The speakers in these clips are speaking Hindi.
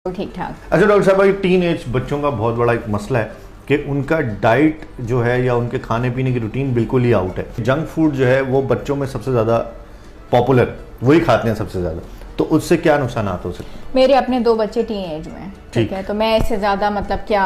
ठीक ठाक। अच्छा डॉक्टर साहब, भाई टीन एज बच्चों का बहुत बड़ा एक मसला है कि उनका डाइट जो है या उनके खाने पीने की रूटीन बिल्कुल ही आउट है। जंक फूड जो है वो बच्चों में सबसे ज़्यादा पॉपुलर, वही खाते हैं सबसे ज़्यादा, तो उससे क्या नुकसान हो सकते हैं? मेरे अपने 2 बच्चे टीन एज में, ठीक है, तो मैं इससे ज़्यादा मतलब क्या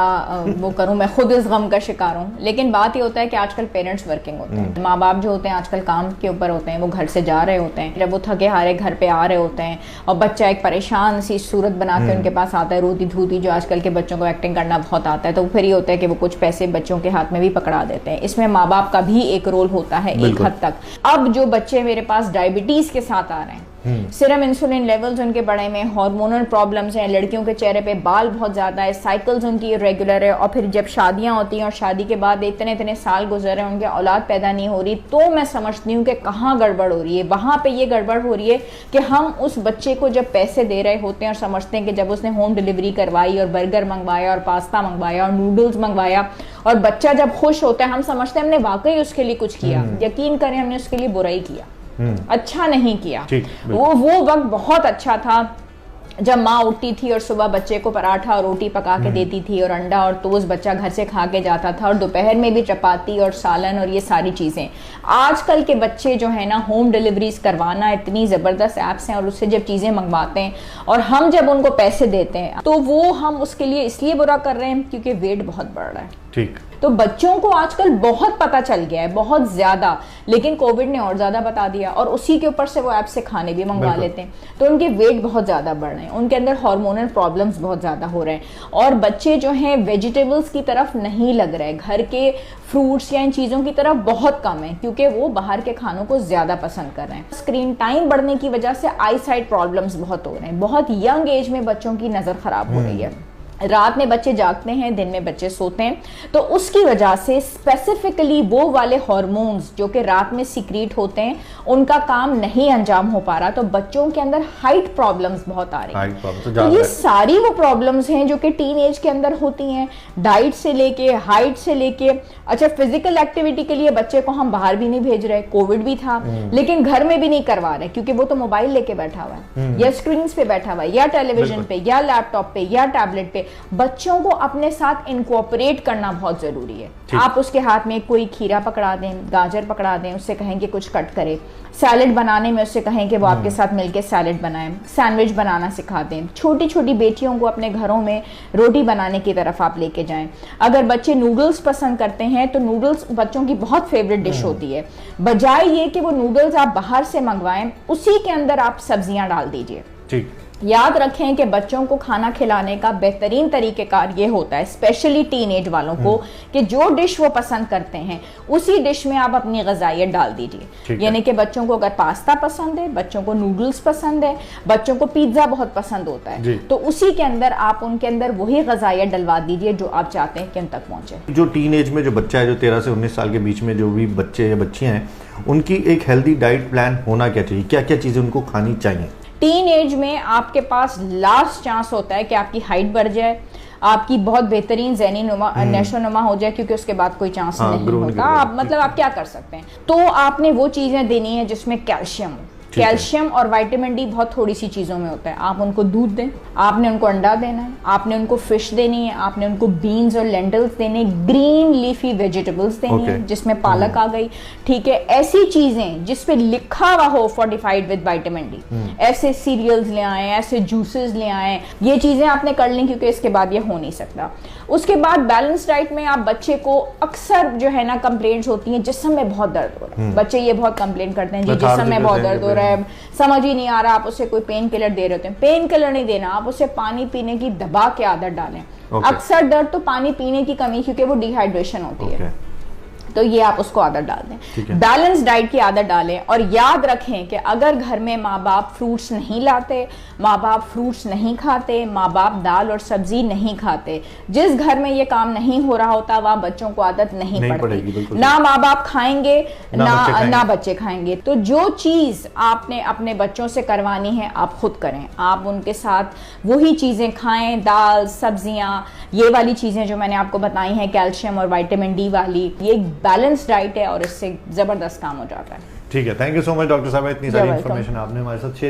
वो करूं, मैं खुद इस गम का शिकार हूं। लेकिन बात ये होता है कि आजकल पेरेंट्स वर्किंग होते हैं, माँ बाप जो होते हैं आजकल काम के ऊपर होते हैं, वो घर से जा रहे होते हैं, जब वो थके हारे घर पे आ रहे होते हैं और बच्चा एक परेशान सी सूरत बना के उनके पास आता है, रोती धूती, जो आजकल के बच्चों को एक्टिंग करना बहुत आता है, तो फिर ये होता है कि वो कुछ पैसे बच्चों के हाथ में भी पकड़ा देते हैं। इसमें माँ बाप का भी एक रोल होता है एक हद तक। अब जो बच्चे मेरे पास डायबिटीज के साथ आ रहे हैं, सीरम इंसुलिन लेवल्स उनके बढ़े में, हार्मोनल प्रॉब्लम्स हैं, लड़कियों के चेहरे पे बाल बहुत ज्यादा है, साइकिल्स उनकी इरेगुलर है, और फिर जब शादियां होती हैं और शादी के बाद इतने साल गुजर रहे हैं, उनके औलाद पैदा नहीं हो रही, तो मैं समझती हूँ कि कहाँ गड़बड़ हो रही है। वहां पे ये गड़बड़ हो रही है कि हम उस बच्चे को जब पैसे दे रहे होते हैं और समझते हैं कि जब उसने होम डिलीवरी करवाई और बर्गर मंगवाया और पास्ता मंगवाया और नूडल्स मंगवाया और बच्चा जब खुश होता है, हम समझते हैं हमने वाकई उसके लिए कुछ किया। यकीन करें, हमने उसके लिए बुराई किया, अच्छा नहीं किया। वो वक्त बहुत अच्छा था जब माँ उठती थी और सुबह बच्चे को पराठा और रोटी पका के देती थी और अंडा और टोस्ट बच्चा घर से खा के जाता था, और दोपहर में भी चपाती और सालन और ये सारी चीज़ें। आजकल के बच्चे जो है ना, होम डिलीवरीज करवाना, इतनी ज़बरदस्त ऐप्स हैं और उससे जब चीज़ें मंगवाते हैं और हम जब उनको पैसे देते हैं तो वो हम उसके लिए इसलिए बुरा कर रहे हैं क्योंकि वेट बहुत बढ़ रहा है। ठीक, तो बच्चों को आजकल बहुत पता चल गया है, बहुत ज्यादा, लेकिन कोविड ने और ज्यादा बता दिया और उसी के ऊपर से वो ऐप से खाने भी मंगवा लेते हैं, तो उनके वेट बहुत ज्यादा बढ़ रहे हैं, उनके अंदर हार्मोनल प्रॉब्लम्स बहुत ज्यादा हो रहे हैं, और बच्चे जो हैं वेजिटेबल्स की तरफ नहीं लग रहे, घर के फ्रूट्स या इन चीजों की तरफ बहुत कम है क्योंकि वो बाहर के खानों को ज्यादा पसंद कर रहे हैं। स्क्रीन टाइम बढ़ने की वजह से आई साइट प्रॉब्लम्स बहुत हो रहे हैं, बहुत यंग एज में बच्चों की नजर खराब हो रही है, रात में बच्चे जागते हैं, दिन में बच्चे सोते हैं, तो उसकी वजह से स्पेसिफिकली वो वाले हार्मोन्स जो कि रात में सीक्रेट होते हैं उनका काम नहीं अंजाम हो पा रहा, तो बच्चों के अंदर हाइट प्रॉब्लम्स बहुत आ रही हैं। तो ये सारी वो प्रॉब्लम्स हैं जो कि टीन एज के अंदर होती हैं, डाइट से लेके हाइट से लेके। अच्छा, फिजिकल एक्टिविटी के लिए बच्चे को हम बाहर भी नहीं भेज रहे, कोविड भी था, लेकिन घर में भी नहीं करवा रहे क्योंकि वो तो मोबाइल लेके बैठा हुआ है या स्क्रीन पे बैठा हुआ है या टेलीविजन पे या लैपटॉप पे या टैबलेट पे। बच्चों को अपने साथ इनकॉर्पोरेट करना बहुत जरूरी है। आप उसके हाथ में कोई खीरा पकड़ा दें, गाजर पकड़ा दें, उससे कहें कि कुछ कट करे, सैलेड बनाने में उससे कहें कि वो आपके साथ मिलके सैलेड बनाएं, सैंडविच बनाना सिखा दें। छोटी छोटी बेटियों को अपने घरों में रोटी बनाने की तरफ आप लेके जाएं। अगर बच्चे नूडल्स पसंद करते हैं तो नूडल्स बच्चों की बहुत फेवरेट डिश होती है, बजाय ये कि वो नूडल्स आप बाहर से मंगवाएं, उसी के अंदर आप सब्जियां डाल दीजिए। ठीक, याद रखें कि बच्चों को खाना खिलाने का बेहतरीन तरीकेकार ये होता है, स्पेशली टीनेज वालों को, कि जो डिश वो पसंद करते हैं उसी डिश में आप अपनी ग़िज़ाइयत डाल दीजिए। यानी कि बच्चों को अगर पास्ता पसंद है, बच्चों को नूडल्स पसंद है, बच्चों को पिज्ज़ा बहुत पसंद होता है, तो उसी के अंदर आप उनके अंदर वही ग़िज़ाइयत डलवा दीजिए जो आप चाहते हैं कि उन तक पहुँचे। जो टीनेज में जो बच्चा है, जो 13 से 19 साल के बीच में जो भी बच्चे या बच्चियाँ हैं, उनकी एक हेल्दी डाइट प्लान होना क्या चाहिए, क्या क्या चीज़ें उनको खानी चाहिए? टीन एज में आपके पास लास्ट चांस होता है कि आपकी हाइट बढ़ जाए, आपकी बहुत बेहतरीन ज़हनी नुमा नशो नुमा हो जाए, क्योंकि उसके बाद कोई चांस नहीं होगा। आप मतलब आप क्या कर सकते हैं, तो आपने वो चीज़ें देनी है जिसमें कैल्शियम हो। कैल्शियम और विटामिन डी बहुत थोड़ी सी चीज़ों में होता है। आप उनको दूध दें, आपने उनको अंडा देना है, आपने उनको फिश देनी है, आपने उनको बीन्स और लेंटल्स देने, ग्रीन लीफी वेजिटेबल्स देनी है जिसमें पालक आ गई, ठीक है, ऐसी चीज़ें जिस पे लिखा हुआ हो फोर्टिफाइड विद विटामिन डी, ऐसे सीरियल्स ले आए, ऐसे जूसेस ले आए, ये चीज़ें आपने कर ली क्योंकि इसके बाद ये हो नहीं सकता। उसके बाद बैलेंस डाइट में आप बच्चे को, अक्सर जो है ना कंप्लेंट्स होती हैं जिस्म में बहुत दर्द हो रहा है, बच्चे ये बहुत कंप्लेन करते हैं जी जिस्म में बहुत दर्द हो रहा है, समझ ही नहीं आ रहा, आप उसे कोई पेन किलर दे रहे होते हैं। पेन किलर नहीं देना, आप उसे पानी पीने की दबा के आदत डालें। अक्सर दर्द तो पानी पीने की कमी, क्योंकि वो डिहाइड्रेशन होती है, तो ये आप उसको आदत डाल दें। बैलेंस डाइट की आदत डालें, और याद रखें कि अगर घर में माँ बाप फ्रूट्स नहीं लाते, माँ बाप फ्रूट्स नहीं खाते, माँ बाप दाल और सब्जी नहीं खाते, जिस घर में ये काम नहीं हो रहा होता वहाँ बच्चों को आदत नहीं पड़ती। ना माँ बाप खाएंगे ना बच्चे खाएंगे। तो जो चीज़ आपने अपने बच्चों से करवानी है आप खुद करें, आप उनके साथ वही चीज़ें खाएं, दाल सब्जियाँ, ये वाली चीज़ें जो मैंने आपको बताई हैं, कैल्शियम और विटामिन डी वाली, ये बैलेंस डाइट है और इससे जबरदस्त काम हो जाता है। ठीक है, thank you so much doctor साहब, इतनी सारी इन्फॉर्मेशन आपने हमारे साथ शेयर